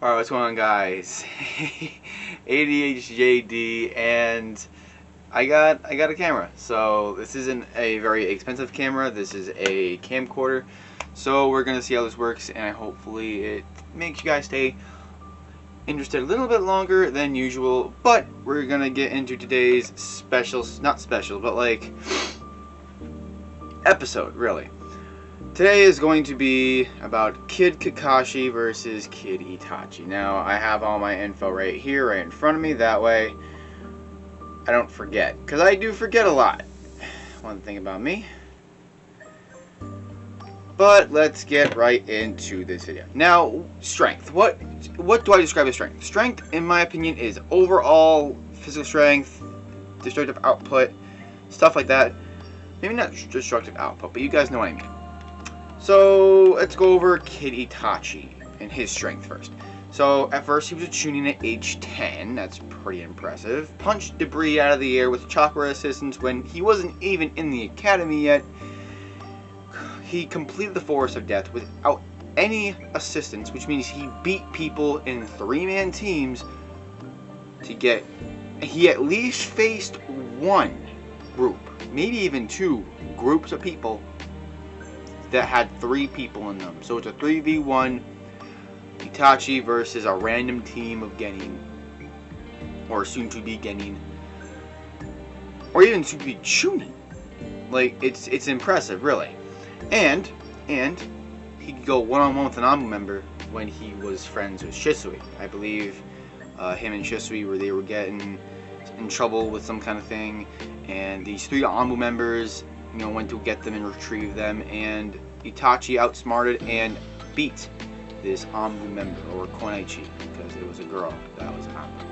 Alright, what's going on, guys? ADHJD, and I got a camera. So this isn't a very expensive camera. This is a camcorder. So we're gonna see how this works, and hopefully it makes you guys stay interested a little bit longer than usual. But we're gonna get into today's not special, but like episode, really. Today is going to be about Kid Kakashi versus Kid Itachi. Now, I have all my info right here, right in front of me. That way, I don't forget. Because I do forget a lot. One thing about me. But let's get right into this video. Now, strength. What do I describe as strength? Strength, in my opinion, is overall physical strength, destructive output, stuff like that. Maybe not destructive output, but you guys know what I mean. So let's go over Kid Itachi and his strength first. So at first he was a Chunin at age 10. That's pretty impressive. Punched debris out of the air with chakra assistance when he wasn't even in the academy yet. He completed the Forest of Death without any assistance, which means he beat people in 3-man teams to get... He at least faced one group, maybe even 2 groups of people that had 3 people in them. So it's a 3v1 Itachi versus a random team of Genin, or soon to be Genin, or even soon to be Chunin. Like, it's impressive, really. And he could go one-on-one with an Anbu member when he was friends with Shisui. I believe him and Shisui were getting in trouble with some kind of thing, and these 3 Anbu members, you know, went to get them and retrieve them, and Itachi outsmarted and beat this Anbu member, or Konaichi, because it was a girl that was an Anbu.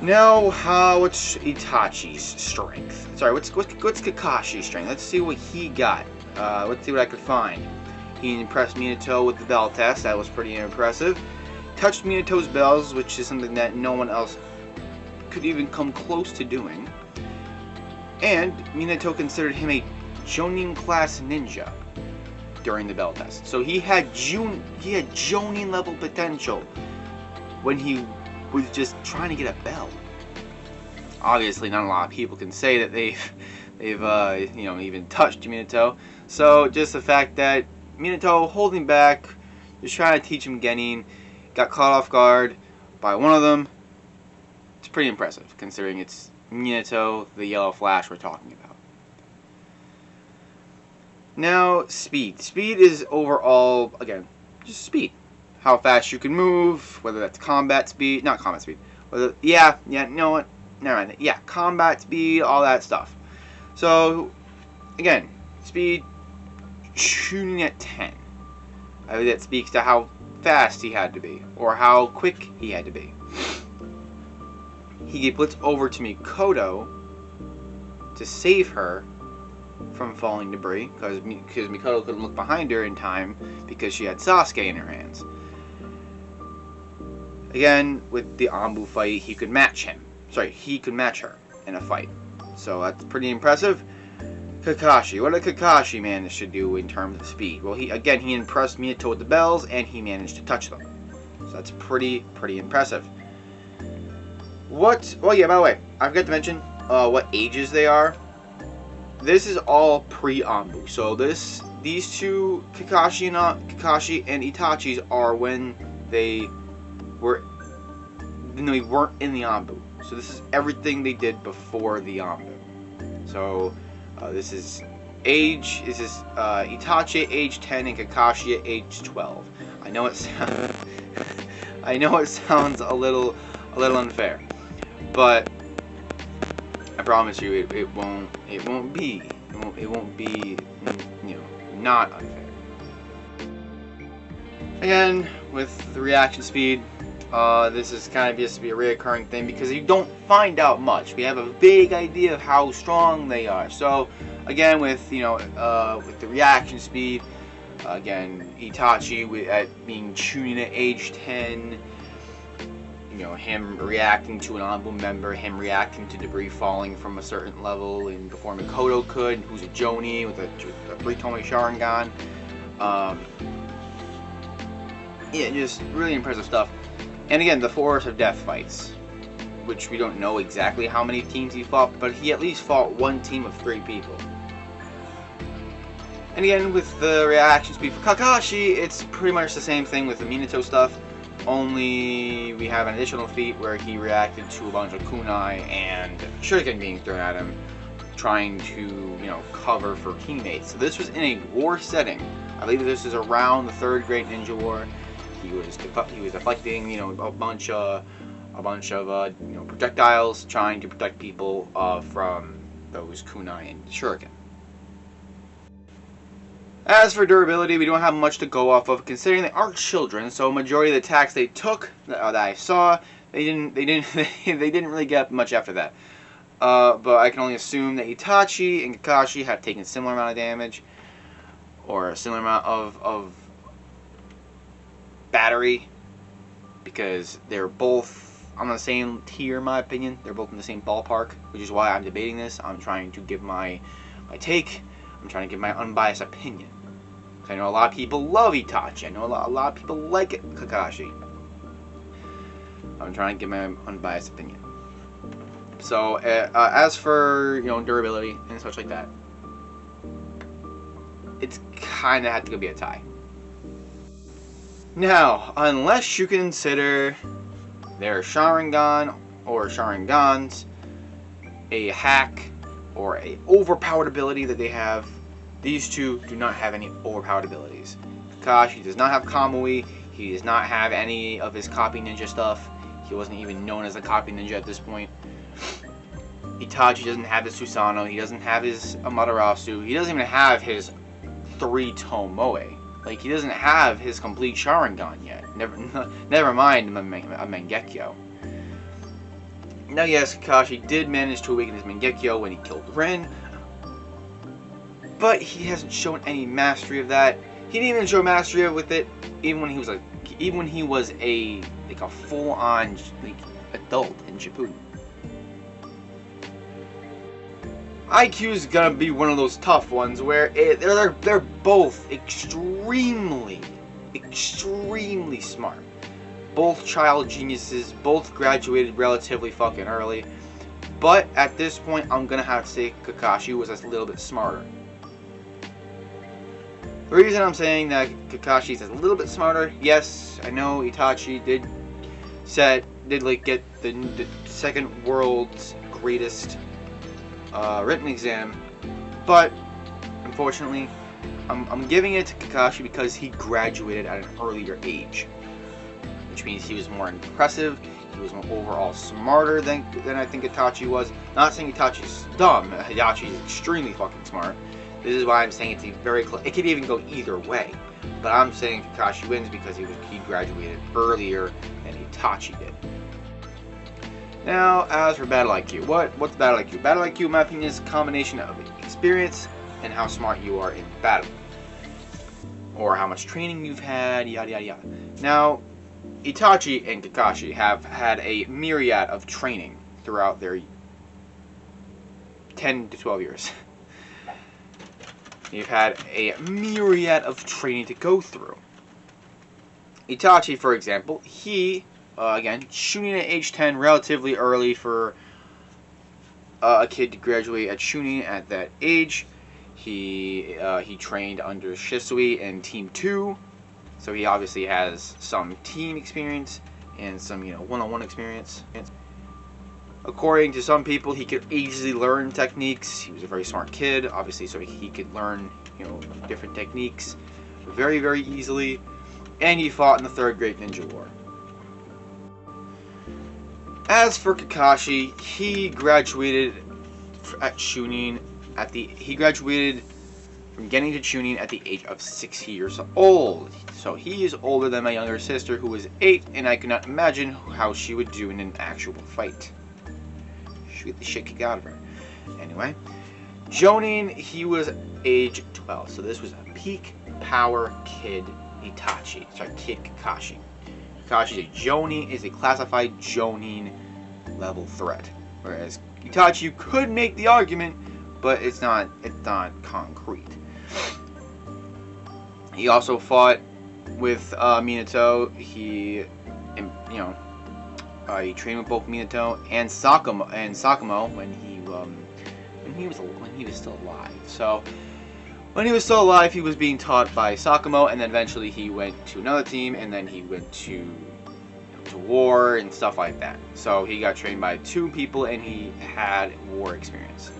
Now, what's Itachi's strength? Sorry, what's Kakashi's strength? Let's see what he got. Let's see what I could find. He impressed Minato with the bell test. That was pretty impressive. Touched Minato's bells, which is something that no one else could even come close to doing. And Minato considered him a Jonin class ninja during the bell test. So he had Jonin level potential when he was just trying to get a bell. Obviously, not a lot of people can say that they've you know, even touched Minato. So just the fact that Minato holding back, just trying to teach him Genin, got caught off guard by one of them. It's pretty impressive considering it's Minato, the yellow flash we're talking about. Now, speed. Speed is overall, again, just speed. How fast you can move, whether that's combat speed, not combat speed. Whether, you know what? Never mind. Yeah, combat speed, all that stuff. So, again, speed, shooting at 10. I mean, that speaks to how fast he had to be, or how quick he had to be. He gets over to Mikoto to save her from falling debris, because Mikoto couldn't look behind her in time because she had Sasuke in her hands. Again, with the Anbu fight, he could match him. Sorry, he could match her in a fight. So that's pretty impressive. Kakashi. What did Kakashi manage to do in terms of speed? Well, he impressed Minato with the bells, and he managed to touch them. So that's pretty impressive. Oh yeah, by the way, I forgot to mention what ages they are. This is all pre-Anbu. So these 2, Kakashi and Itachi's, are when they weren't in the Anbu. So this is everything they did before the Anbu. So this is Itachi at age 10 and Kakashi at age 12. I know it sounds a little unfair, but I promise you it won't be you know, not unfair. Again, with the reaction speed, this is kind of just to be a reoccurring thing because you don't find out much. We have a vague idea of how strong they are. So again, with with the reaction speed, again, Itachi at being Chunin at age 10. You know, him reacting to an Anbu member, him reacting to debris falling from a certain level, and before Mikoto could, who's a Jonin with a 3-Tomy Sharingan. Yeah, just really impressive stuff. And again, the Forest of Death fights, which we don't know exactly how many teams he fought, but he at least fought one team of 3 people. And again, with the reaction speed for Kakashi, it's pretty much the same thing with the Minato stuff, only we have an additional feat where he reacted to a bunch of kunai and shuriken being thrown at him, trying to, you know, cover for teammates. So this was in a war setting. I believe this is around the 3rd Great Ninja War. He was deflecting, you know, a bunch of you know, projectiles, trying to protect people from those kunai and shuriken. As for durability, we don't have much to go off of, considering they are children. So majority of the attacks they took that I saw, they didn't really get much after that. But I can only assume that Itachi and Kakashi have taken a similar amount of damage, or a similar amount of battery, because they're both on the same tier in my opinion. They're both in the same ballpark, which is why I'm debating this. I'm trying to give my take. I'm trying to give my unbiased opinion. I know a lot of people love Itachi. I know a lot of people like Kakashi. I'm trying to give my unbiased opinion. So, as for, you know, durability and such like that, it's kind of had to be a tie. Now, unless you consider their Sharingan or Sharingans a hack or a overpowered ability that they have, these two do not have any overpowered abilities. Kakashi does not have Kamui. He does not have any of his copy ninja stuff. He wasn't even known as a copy ninja at this point. Itachi doesn't have his Susanoo. He doesn't have his Amaterasu. He doesn't even have his 3 Tomoe. Like, he doesn't have his complete Sharingan yet. Never mind a Mangekyo. Now, yes, Kakashi did manage to awaken his Mangekyo when he killed Rin, but he hasn't shown any mastery of that. He didn't even show mastery of with it, even when he was a full-on adult in Shippuden. IQ is gonna be one of those tough ones where they're both extremely smart. Both child geniuses, both graduated relatively fucking early. But at this point, I'm gonna have to say Kakashi was a little bit smarter. The reason I'm saying that Kakashi is a little bit smarter, yes, I know Itachi did get the second world's greatest written exam, but unfortunately, I'm giving it to Kakashi because he graduated at an earlier age, which means he was more impressive. He was more overall smarter than I think Itachi was. Not saying Itachi's dumb. Itachi is extremely fucking smart. This is why I'm saying it's very close. It could even go either way, but I'm saying Kakashi wins because he graduated earlier than Itachi did. Now, as for Battle IQ, what's Battle IQ? Battle IQ, in my opinion, is a combination of experience and how smart you are in battle, or how much training you've had, yada yada yada. Now, Itachi and Kakashi have had a myriad of training throughout their 10 to 12 years. You've had a myriad of training to go through. Itachi, for example, he, again, shooting at age 10, relatively early for a kid to graduate at shooting at that age. He trained under Shisui in Team 2, so he obviously has some team experience and some, you know, one-on-one experience. According to some people, he could easily learn techniques. He was a very smart kid, obviously, so he could learn, you know, different techniques very, very easily. And he fought in the 3rd Great Ninja War. As for Kakashi, he graduated at Chunin he graduated from getting to Chunin at the age of 6 years old. So he is older than my younger sister, who was 8, and I could not imagine how she would do in an actual fight. She would get the shit kicked out of her. Anyway, Jonin, he was age 12, so this was a peak power Kid Itachi. Sorry, Kid Kakashi. Kakashi is a classified Jonin level threat, whereas Itachi, you could make the argument, but it's not concrete. He also fought with Minato, he he trained with both Minato and Sakamo when he was still alive. So when he was still alive, he was being taught by Sakamo, and then eventually he went to another team, and then he went to war and stuff like that. So he got trained by two people, and he had war experience.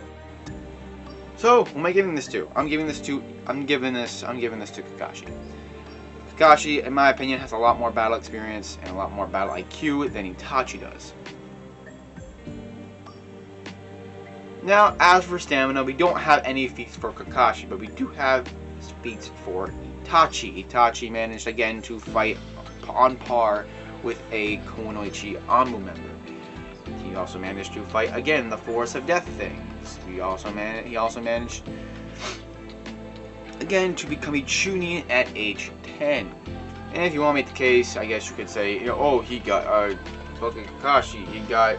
So who am I giving this to? I'm giving this to Kakashi. Kakashi, in my opinion, has a lot more battle experience and a lot more battle IQ than Itachi does. Now, as for stamina, we don't have any feats for Kakashi, but we do have feats for Itachi. Itachi managed again to fight on par with a Kunoichi Anbu member. He also managed to fight again the Force of Death things. He also managed again to become a Chunin at age 10. And if you want to make the case, I guess you could say, oh, he got fucking Kakashi, he got,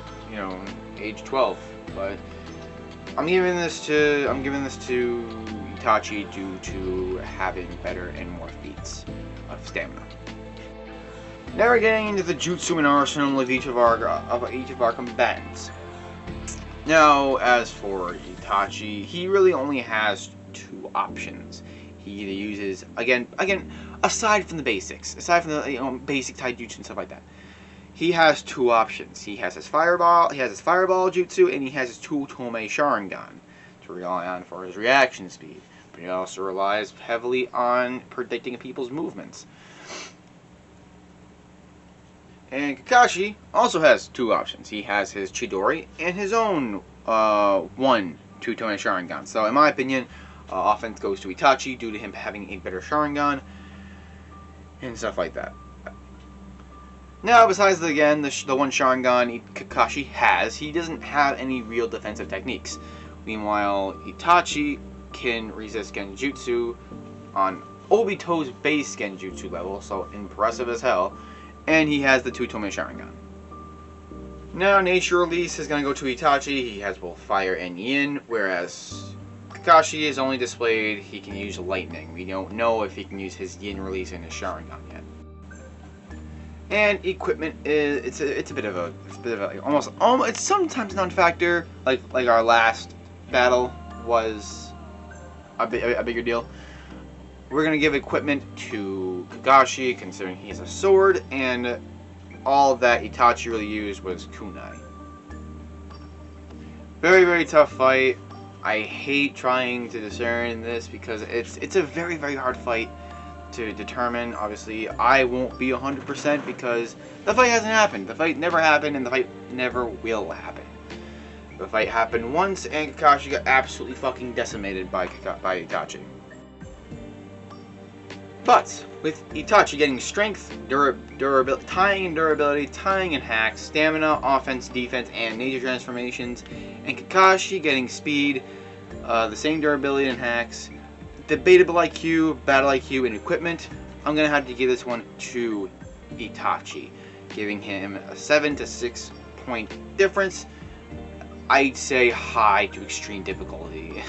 age 12. But I'm giving this to Itachi due to having better and more feats of stamina. Now we're getting into the jutsu and arsenal of each of our combatants. Now, as for Itachi, he really only has two options. He either uses again, aside from the basics, aside from the basic taijutsu and stuff like that, he has two options. He has his fireball jutsu, and he has his two-tome Sharingan to rely on for his reaction speed. But he also relies heavily on predicting people's movements. And Kakashi also has two options. He has his Chidori and his own one two-tone Sharingan. So in my opinion, offense goes to Itachi due to him having a better Sharingan and stuff like that. Now, besides the one Sharingan Kakashi has, he doesn't have any real defensive techniques. Meanwhile, Itachi can resist Genjutsu on Obito's base Genjutsu level, so impressive as hell. And he has the two-tome Sharingan. Now, Nature Release is going to go to Itachi. He has both Fire and Yin, whereas Kakashi is only displayed he can use Lightning. We don't know if he can use his Yin Release and his Sharingan yet. And equipment is it's a bit of a almost it's sometimes non-factor. Like our last battle was a bigger deal. We're gonna give equipment to Kakashi, considering he has a sword, and all that Itachi really used was kunai. Very, very tough fight. I hate trying to discern this because it's a very, very hard fight to determine. Obviously, I won't be 100% because the fight hasn't happened. The fight never happened, and the fight never will happen. The fight happened once, and Kakashi got absolutely fucking decimated by Itachi. But with Itachi getting strength, durability, tying and hacks, stamina, offense, defense, and nature transformations, and Kakashi getting speed, the same durability and hacks, debatable IQ, battle IQ, and equipment, I'm gonna have to give this one to Itachi, giving him a 7 to 6 point difference. I'd say high to extreme difficulty.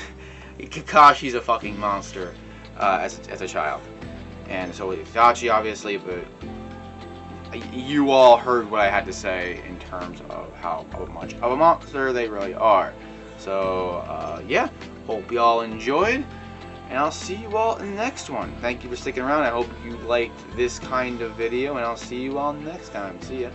Kakashi's a fucking monster as a child. And so Itachi, obviously, but you all heard what I had to say in terms of how much of a monster they really are. So, yeah, hope you all enjoyed, and I'll see you all in the next one. Thank you for sticking around. I hope you liked this kind of video, and I'll see you all next time. See ya.